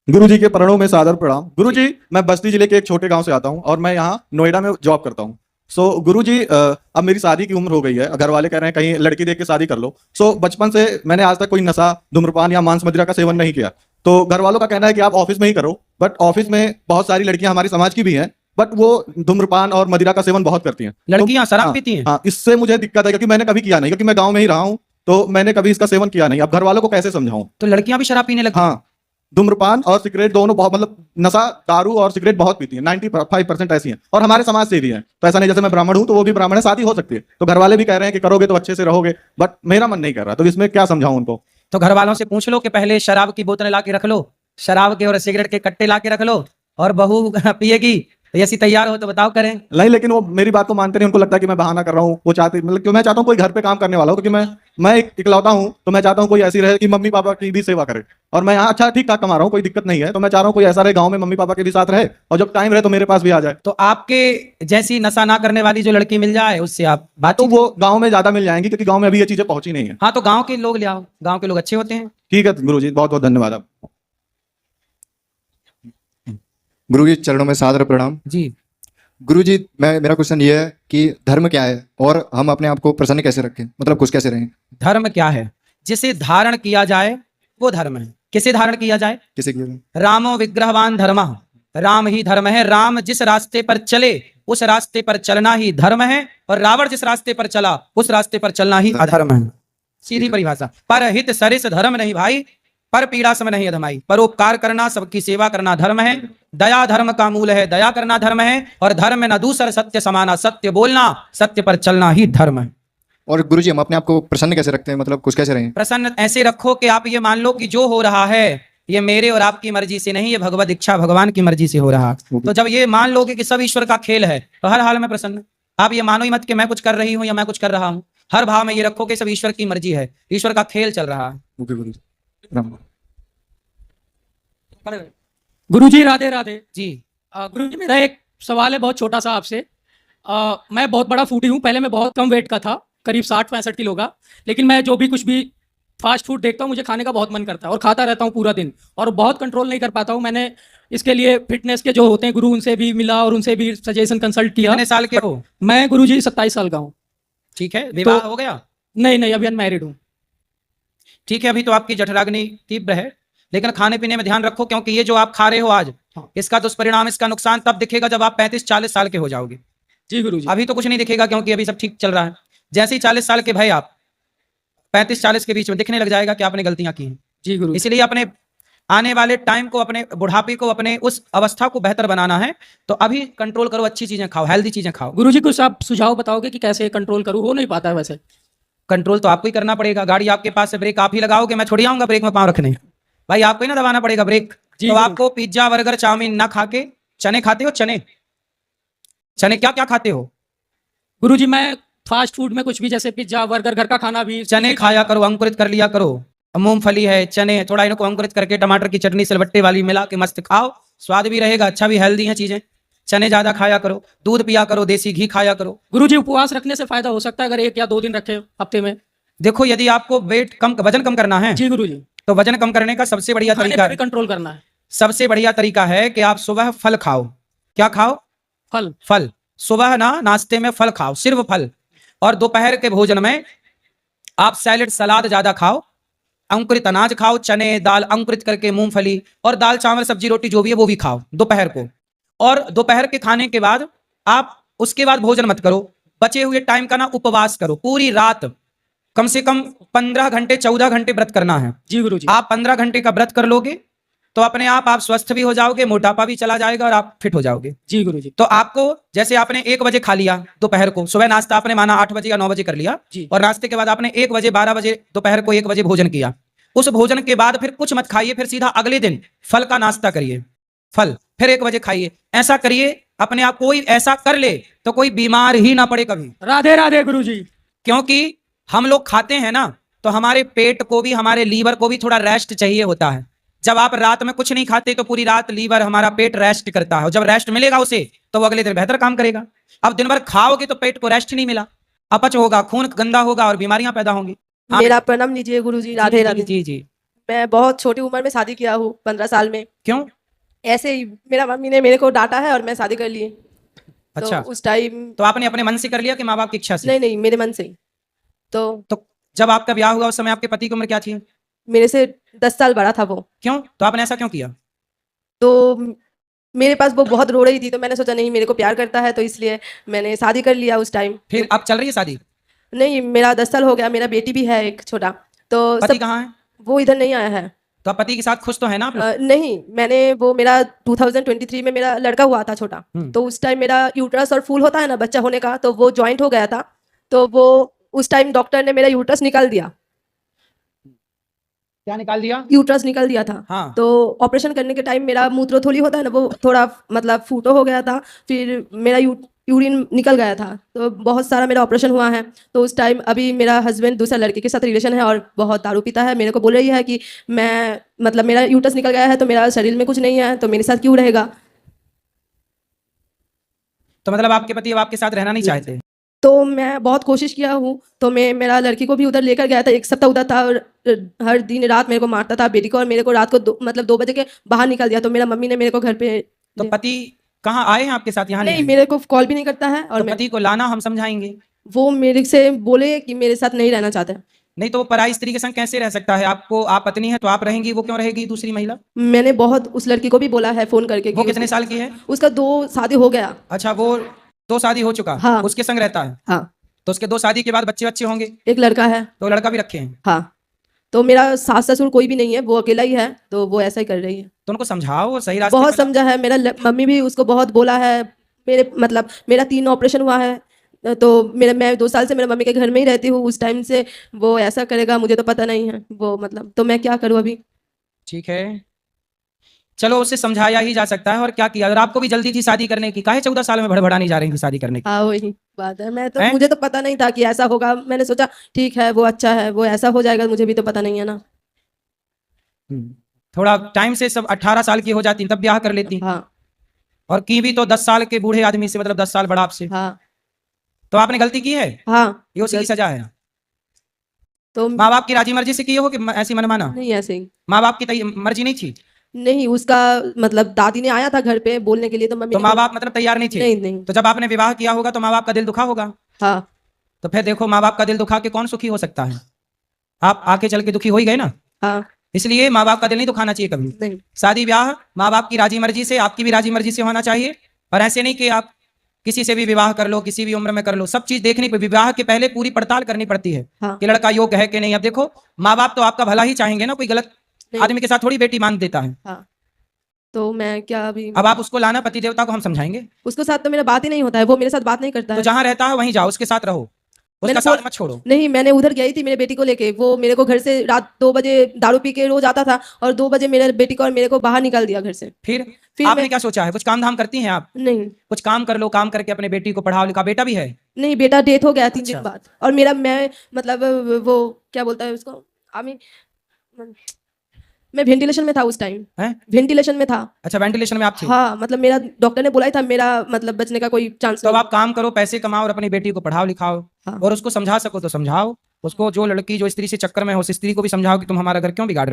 गुरुजी के चरणों में सादर प्रणाम। गुरुजी, मैं बस्ती जिले के एक छोटे गांव से आता हूं और मैं यहाँ नोएडा में जॉब करता हूं। गुरुजी, अब मेरी शादी की उम्र हो गई है। घर वाले कह रहे हैं कहीं लड़की देख के शादी कर लो। बचपन से मैंने आज तक कोई नशा, धूम्रपान या मांस मदिरा का सेवन नहीं किया। तो घर वालों का कहना है कि आप ऑफिस में ही करो, बट ऑफिस में बहुत सारी लड़कियां हमारे समाज की भी हैं, बट वो धूम्रपान और मदिरा का सेवन बहुत करती हैं। लड़कियां शराब हाँ, पीती हैं? हाँ, इससे मुझे दिक्कत है क्योंकि मैंने कभी किया नहीं, क्योंकि मैं गाँव में ही रहा हूँ। तो मैंने कभी इसका सेवन किया नहीं। अब घर वालों को कैसे समझाऊं? तो लड़कियां भी शराब पीने लगती हैं? हाँ, धूम्रपान और सिगरेट दोनों बहुत, मतलब नशा, दारू और सिगरेट बहुत पीती है। 95% ऐसी हैं और हमारे समाज से भी हैं। तो ऐसा नहीं जैसे मैं ब्राह्मण हूं तो वो भी ब्राह्मण है, शादी हो सकती है। तो घर वाले भी कह रहे हैं कि करोगे तो अच्छे से रहोगे, बट मेरा मन नहीं कर रहा। तो इसमें क्या समझाऊं उनको? तो घर वालों से पूछ लो कि पहले शराब की बोतल ला के रख लो, शराब के और सिगरेट के कट्टे ला के रख लो, और बहू पिएगी तो ऐसी तैयार हो तो बताओ करें। नहीं, लेकिन वो मेरी बात को मानते नहीं। उनको लगता है कि मैं बहाना कर रहा हूँ। वो चाहते, मतलब क्यों, मैं चाहता हूँ कोई घर पे काम करने वाला हो, क्योंकि मैं एक इकलौता हूँ। तो मैं चाहता हूँ कोई ऐसी रहे कि मम्मी पापा की भी सेवा करे। और मैं यहाँ अच्छा ठीक ठाक कमा रहा हूँ, कोई दिक्कत नहीं है। तो मैं चाह रहा हूँ कोई ऐसा रहे गाँव में, मम्मी पापा के भी साथ रहे, और जब टाइम रहे तो मेरे पास भी आ जाए। तो आपके जैसी नशा ना करने वाली जो लड़की मिल जाए उससे आप बात। तो वो गाँव में ज्यादा मिल जाएंगी, क्योंकि गाँव में अभी ये चीजें पहुंची नहीं है। हाँ, तो गांव के लोग ले आओ, गांव के लोग अच्छे होते हैं। ठीक है गुरुजी, बहुत बहुत धन्यवाद आपको। गुरुजी चरणों में सादर प्रणाम। जी। गुरुजी, मेरा क्वेश्चन ये है कि धर्म क्या है और हम अपने आप को प्रसन्न कैसे रखें, मतलब खुश कैसे रहें? धर्म क्या है? जिसे धारण किया जाए वो धर्म है। किसे धारण किया जाए? किसे किया? रामो विग्रहवान धर्म, राम ही धर्म है। राम जिस रास्ते पर चले उस रास्ते पर चलना ही धर्म है, और रावण जिस रास्ते पर चला उस रास्ते पर चलना ही अधर्म है। सीधी परिभाषा। पर हित सरिस धर्म नहीं भाई, पर पीड़ा सम नहीं अधमाई। परोपकार करना, सबकी सेवा करना धर्म है। दया धर्म का मूल है, दया करना धर्म है। और धर्म में न दूसर सत्य समाना, सत्य बोलना, सत्य पर चलना ही धर्म है। और गुरुजी, हम अपने आप को प्रसन्न कैसे रखते हैं, मतलब खुश कैसे रहें? प्रसन्न ऐसे रखो कि आप ये मान लो कि जो हो रहा है ये मेरे और आपकी मर्जी से नहीं, ये भगवत इच्छा भगवान की मर्जी से हो रहा। तो जब ये मान लोगे कि सब ईश्वर का खेल है तो हर हाल में प्रसन्न। आप ये मानो ही मत कि मैं कुछ कर रही हूं या मैं कुछ कर रहा हूं। हर भाव में ये रखो कि सब ईश्वर की मर्जी है, ईश्वर का खेल चल रहा है। ओके गुरुजी, राम। गुरुजी राधे राधे जी। गुरुजी, मेरा एक सवाल है बहुत छोटा सा आपसे। मैं बहुत बड़ा फूडी हूँ। पहले मैं बहुत कम वेट का था, करीब 60-65 किलो का। लेकिन मैं जो भी कुछ भी फास्ट फूड देखता हूँ मुझे खाने का बहुत मन करता है और खाता रहता हूँ पूरा दिन, और बहुत कंट्रोल नहीं कर पाता हूँ। मैंने इसके लिए फिटनेस के जो होते हैं गुरु, उनसे भी मिला और उनसे भी सजेशन कंसल्ट किया। कितने साल के हो? मैं गुरुजी 27 साल का हूँ। ठीक है, विवाह हो गया? नहीं नहीं, अभी अनमैरिड हूँ। ठीक है, अभी तो आपकी जठराग्नि तीव्र है, लेकिन खाने पीने में ध्यान रखो, क्योंकि ये जो आप खा रहे हो आज, इसका दुष्परिणाम, इसका नुकसान तब दिखेगा जब आप 35-40 साल के हो जाओगे। जी गुरुजी। अभी तो कुछ नहीं दिखेगा क्योंकि अभी सब ठीक चल रहा है। जैसे ही 40 साल के भाई आप 35-40 के बीच में दिखने लग जाएगा कि आपने गलतियां की हैं। जी गुरु। इसलिए अपने आने वाले टाइम को, अपने बुढ़ापे को, अपने उस अवस्था को बेहतर बनाना है तो अभी कंट्रोल करो, अच्छी चीजें खाओ, हेल्दी चीजें खाओ। गुरुजी, कुछ आप सुझाव बताओगे कि कैसे कंट्रोल करूँ? हो नहीं पाता है वैसे। कंट्रोल तो आपको ही करना पड़ेगा। गाड़ी आपके पास है, ब्रेक आप ही लगाओगे, मैं छोड़ी आऊंगा ब्रेक में पाँव रखने? भाई आपको ही ना दबाना पड़ेगा ब्रेक। तो आपको पिज्जा बर्गर चाउमीन ना खा के चने खाते हो? चने, चने क्या क्या खाते हो? गुरुजी, मैं फास्ट फूड में कुछ भी, जैसे पिज्जा बर्गर, घर का खाना भी। चने खाया करो, अंकुरित कर लिया करो। मूंगफली है, चने है, थोड़ा इनको अंकुरित करके टमाटर की चटनी सिलबट्टे वाली मिला के मस्त खाओ, स्वाद भी रहेगा, अच्छा भी, हेल्दी है चीजें। चने ज्यादा खाया करो, दूध पिया करो, देसी घी खाया करो। गुरुजी, उपवास रखने से फायदा हो सकता है अगर 1 या 2 दिन रखे हफ्ते में? देखो, यदि आपको वजन कम करना है जी गुरुजी। तो वजन कम करने का सबसे बढ़िया तरीका है, कंट्रोल करना है। सबसे बढ़िया तरीका है कि आप सुबह फल खाओ। क्या खाओ? फल। फल। सुबह ना नाश्ते में फल खाओ, सिर्फ फल। और दोपहर के भोजन में आप सैलेड सलाद ज्यादा खाओ, अंकुरित अनाज खाओ, चने दाल अंकुरित करके, मूंगफली, और दाल चावल सब्जी रोटी जो भी है वो भी खाओ दोपहर को। और दोपहर के खाने के बाद आप उसके बाद भोजन मत करो, बचे हुए टाइम का ना उपवास करो, पूरी रात कम से कम 15 घंटे 14 घंटे व्रत करना है। जी गुरुजी। आप 15 घंटे का व्रत कर लोगे तो अपने आप स्वस्थ भी हो जाओगे, मोटापा भी चला जाएगा और आप फिट हो जाओगे। जी गुरुजी। तो आपको, जैसे आपने 1 बजे खा लिया दोपहर को, सुबह नाश्ता आपने माना 8 बजे या 9 बजे कर लिया, और नाश्ते के बाद आपने 1 बजे 12 बजे दोपहर को 1 बजे भोजन किया। उस भोजन के बाद फिर कुछ मत खाइए, फिर सीधा अगले दिन फल का नाश्ता करिए, फल, फिर 1 बजे खाइए। ऐसा करिए, अपने आप कोई ऐसा कर ले तो कोई बीमार ही ना पड़े कभी। राधे राधे गुरुजी। क्योंकि हम लोग खाते हैं ना तो हमारे पेट को भी, हमारे लीवर को भी थोड़ा रेस्ट चाहिए होता है। जब आप रात में कुछ नहीं खाते तो पूरी रात लीवर, हमारा पेट रेस्ट करता है, और जब रेस्ट मिलेगा उसे तो वो अगले दिन बेहतर काम करेगा। अब दिन भर खाओगे तो पेट को रेस्ट नहीं मिला, अपच होगा, खून गंदा होगा और बीमारियां पैदा होंगी। मेरा प्रणाम लीजिए गुरुजी। राधे राधे। जी जी। मैं बहुत छोटी उम्र में शादी किया हूँ, 15 साल में। क्यों? ऐसे ही मेरा मम्मी ने मेरे को डांटा है और मैं शादी कर ली। अच्छा, तो उस टाइम तो आपने अपने मन से कर लिया कि माँ बाप की इच्छा से? नहीं नहीं, मेरे मन से ही। तो जब आपका ब्याह हुआ उस समय आपके पति की उम्र क्या थी? मेरे से 10 साल बड़ा था वो। क्यों? तो आपने ऐसा क्यों किया? तो मेरे पास वो बहुत रो रही थी, तो मैंने सोचा नहीं, मेरे को प्यार करता है, तो इसलिए मैंने शादी कर लिया उस टाइम। फिर अब चल रही है शादी? नहीं, मेरा 10 साल हो गया, मेरा बेटी भी है एक छोटा। तो पति सब कहाँ है? वो इधर नहीं आया है। तो आप पति के साथ खुश तो है ना आप लोग? नहीं, मैंने वो मेरा 2023 में मेरा लड़का हुआ था छोटा। तो उस टाइम मेरा यूट्रस और फूल होता है ना बच्चा होने का, तो वो जॉइंट हो गया था। तो वो उस टाइम डॉक्टर ने मेरा यूट्रस निकाल दिया। क्या निकाल दिया? यूट्रस निकाल दिया था। हाँ। तो ऑपरेशन करने के टाइम मेरा मूत्रथोली होता है ना, वो थोड़ा मतलब फूटो हो गया था। फिर मेरा यूरिन निकल गया था। तो बहुत सारा मेरा ऑपरेशन हुआ है। तो उस टाइम अभी मेरा हस्बैंड दूसरा लड़के के साथ रिलेशन है और बहुत दारू पीता है। मेरे को बोल रही है कि मैं मतलब मेरा यूट्रस निकल गया है तो मेरा शरीर में कुछ नहीं है, तो मेरे साथ क्यों रहेगा। तो मतलब आपके पति अब आपके साथ रहना नहीं चाहते? तो मैं बहुत कोशिश किया हूँ। तो मैं मेरा लड़की को भी उधर लेकर गया था, 1 सप्ताह उधर था और हर दिन रात मेरे को मारता था, बेटी को और मेरे को। रात को मतलब 2 बजे के बाहर निकाल दिया। तो मेरा मम्मी ने मेरे को घर पे तो पति कहाँ आए हैं आपके साथ? यहाँ नहीं, मेरे को कॉल भी नहीं करता है। और तो पति को लाना हम समझाएंगे। वो मेरे से बोले कि मेरे साथ नहीं रहना चाहते। नहीं तो वो पराई स्त्री के संग कैसे रह सकता है? आपको, आप पत्नी है तो आप रहेंगी, वो क्यों रहेगी दूसरी महिला? मैंने बहुत उस लड़की को भी बोला है फोन करके। वो कितने साल की है? उसका 2 शादी हो गया। अच्छा, वो 2 शादी हो चुका? हाँ। उसके संग रहता है? हाँ, तो उसके 2 शादी के बाद बच्चे होंगे? एक लड़का है। तो लड़का भी रखे हैं? हाँ, तो मेरा सास ससुर कोई भी नहीं है, वो अकेला ही है। तो वो ऐसा ही कर रही है। तो उनको समझाओ सही रास्ते बहुत पे लाओ। समझा है। मेरा मम्मी भी उसको बहुत बोला है। मेरे मतलब मेरा 3 ऑपरेशन हुआ है। तो मैं 2 साल से मेरे मम्मी के घर में ही रहती हूँ। उस टाइम से वो ऐसा करेगा मुझे तो पता नहीं है। वो मतलब तो मैं क्या करूँ अभी। ठीक है, चलो उसे समझाया ही जा सकता है। और क्या किया? अगर आपको भी जल्दी थी शादी करने की, काहे 14 साल में भड़बड़ा नहीं जा रही थी शादी करने की? हाँ, वही बात है। मैं तो हैं? मुझे तो पता नहीं था कि ऐसा होगा। मैंने सोचा ठीक है, वो अच्छा है, वो ऐसा हो जाएगा, मुझे भी तो पता नहीं है ना। थोड़ा टाइम से सब 18 साल की हो जाती तब ब्याह कर लेती। हाँ और की भी तो 10 साल के बूढ़े आदमी से, मतलब 10 साल बड़ा आपसे। हाँ तो आपने गलती की है, हाँ। ये उसी की सजा है। तो माँ बाप की राजी मर्जी से किए हो कि ऐसी मनमाना? नहीं, ऐसे ही माँ बाप की मर्जी नहीं थी? नहीं। उसका मतलब दादी ने आया था घर पे बोलने के लिए, तो मम्मी तो ने माँ बाप मतलब तैयार नहीं थे? नहीं नहीं। तो जब आपने विवाह किया होगा तो माँ बाप का दिल दुखा होगा। हाँ तो फिर देखो, माँ बाप का दिल दुखा के कौन सुखी हो सकता है? आप आके चल के दुखी हो ही गए ना। हाँ। इसलिए माँ बाप का दिल नहीं दुखाना चाहिए कभी। नहीं। शादी ब्याह माँ बाप की राजी मर्जी से, आपकी भी राजी मर्जी से होना चाहिए। और ऐसे नहीं कि आप किसी से भी विवाह कर लो, किसी भी उम्र में कर लो। सब चीज देखनी, विवाह के पहले पूरी पड़ताल करनी पड़ती है हाँ। कि लड़का योग्य है कि नहीं। अब देखो, माँ बाप तो आपका भला ही चाहेंगे ना, कोई गलत नहीं। आदमी के साथ थोड़ी बेटी मांग देता है। हाँ, तो मैं क्या अभी। अब आप उसको लाना, पति देवता को हम समझाएंगे। उसके साथ तो मेरा बात ही नहीं होता है, वो मेरे साथ बात नहीं करता तो है। जहां रहता है वहीं जाओ, उसके साथ रहो, उसका मैंने साथ मत छोड़ो। नहीं, मैंने उधर गई थी मेरे बेटी को लेके। वो मेरे को घर से रात 2 बजे दारू पी के रोज आता था और 2 बजे मेरे बेटी को और मेरे को बाहर निकाल दिया घर से। फिर फिर आपने मैं क्या सोचा है? कुछ काम धाम करती हैं आप? नहीं कुछ काम कर लो, काम करके अपने बेटी को पढ़ाओ लिखा। बेटा भी है? नहीं, बेटा डेथ हो गया 3 दिन अच्छा। बाद। और मेरा मैं मतलब वो क्या बोलता है उसको, आई मैं वेंटिलेशन में था उस टाइम। हैं? वेंटिलेशन में था। अच्छा, वेंटिलेशन में आप थे? हाँ, मतलब मेरा डॉक्टर ने बोला ही था मेरा मतलब बचने का कोई चांस तो अब नहीं। आप काम करो, पैसे कमाओ और अपनी बेटी को पढ़ाओ लिखाओ। हाँ। और उसको समझा सको तो समझाओ। उसको, जो लड़की जो स्त्री से चक्कर में हो, उस स्त्री को भी समझाओ कि तुम हमारा घर क्यों बिगाड़ रहे हो।